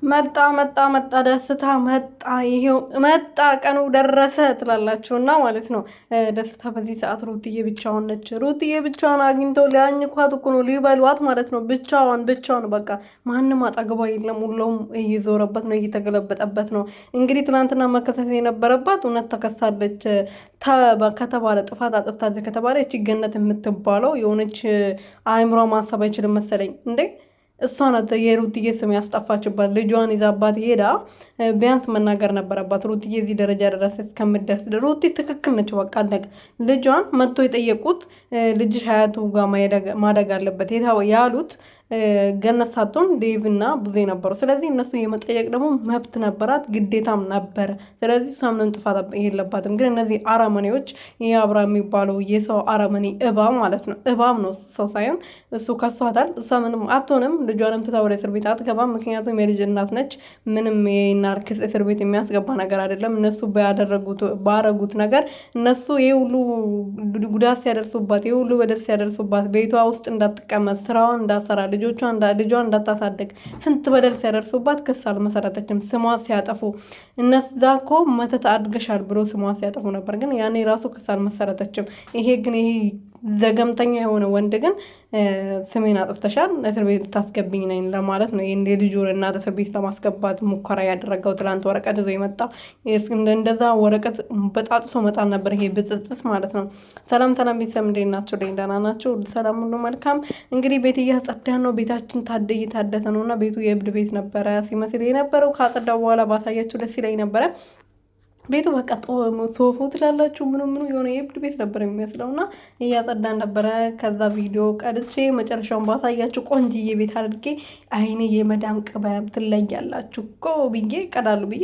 መጣ ደስታ መጣ ይሄው መጣ ቀኑ ደረሰ ትላላችሁና ማለት ነው። ደስታ በዚህ ሰዓት ሩትዬ ብቻዋን ነች። ሩትዬ ብቻዋን አግኝተው ሊያኝኳት እኮ ነው ሊበሏት ማለት ነው። ብቻዋን በቃ ማንም አጠገቧ የለም። ሁሉም እየዞረበት ነው እየተገለበጠበት ነው። እንግዲህ ትናንትና መከሰስ የነበረባት እውነት ተከሳለች ከተባለ ጥፋት አጥፍታለች ከተባለ እቺ ገነት የምትባለው የሆነች አእምሮ ማሰብ አይችልም መሰለኝ እንዴ እሷ ናት የሩትዬ ስም ያስጠፋችባት። ልጇን ይዛባት ሄዳ ቢያንስ መናገር ነበረባት። ሩትዬ እዚህ ደረጃ ድረስ እስከምደርስ ሩቲ ትክክል ነች። በቃ አለቀ። ልጇን መጥቶ የጠየቁት ልጅሽ ሀያቱ ጋር ማደግ አለበት ያሉት ገነት ሳትሆን ዴቭ እና ቡዜ ነበሩ። ስለዚህ እነሱ የመጠየቅ ደግሞ መብት ነበራት ግዴታም ነበረ። ስለዚህ እሷ ምንም ጥፋት የለባትም። ግን እነዚህ አረመኔዎች ይህ አብራ የሚባለው የሰው አረመኔ እባብ ማለት ነው። እባብ ነው ሰው ሳይሆን እሱ ከሷታል። እሷ ምንም አትሆንም። ልጇንም ትታ ወደ እስር ቤት አትገባም። ምክንያቱም የልጅ እናት ነች። ምንም የናርክስ እስር ቤት የሚያስገባ ነገር አይደለም። እነሱ ባረጉት ነገር እነሱ ይህ ሁሉ ጉዳት ሲያደርሱባት፣ ይህ ሁሉ በደል ሲያደርሱባት፣ ቤቷ ውስጥ እንዳትቀመጥ፣ ስራዋን እንዳትሰራ፣ ልጇን እንዳታሳድግ ስንት በደል ሲያደርሱባት ክስ አልመሰረተችም። ስሟ ሲያጠፉ እነዛ እኮ መተት አድርገሻል ብሎ ስሟ ሲያጠፉ ነበር። ግን ያኔ ራሱ ክስ አልመሰረተችም። ይሄ ዘገምተኛ የሆነ ወንድ ግን ስሜን አጥፍተሻል እስር ቤት ታስገብኝ ነኝ ለማለት ነው። የልጁን እናት እስር ቤት ለማስገባት ሙከራ ያደረገው ትላንት ወረቀት ይዞ የመጣ እንደዛ ወረቀት በጣጥሶ መጣል ነበር። ይሄ ብጽጽስ ማለት ነው። ሰላም ቤተሰብ እንዴት ናቸው? ደህና ናቸው? ሰላም ሁሉ መልካም። እንግዲህ ቤት እያጸዳን ነው። ቤታችን እየታደሰ ነው እና ቤቱ የእብድ ቤት ነበረ ሲመስል የነበረው። ካጸዳው በኋላ ባሳያችሁ ደስ ይለኝ ነበረ። ቤቱ በቃ ሶፉ ትላላችሁ ምኑ የሆነ የእብድ ቤት ነበር የሚመስለው እና እያጸዳን ነበረ። ከዛ ቪዲዮ ቀድቼ መጨረሻውን ባሳያችሁ ቆንጅዬ ቤት አድርጌ አይኔ የመዳም ቅመም ትለያላችሁ እኮ ብዬ ቀዳሉ ብዬ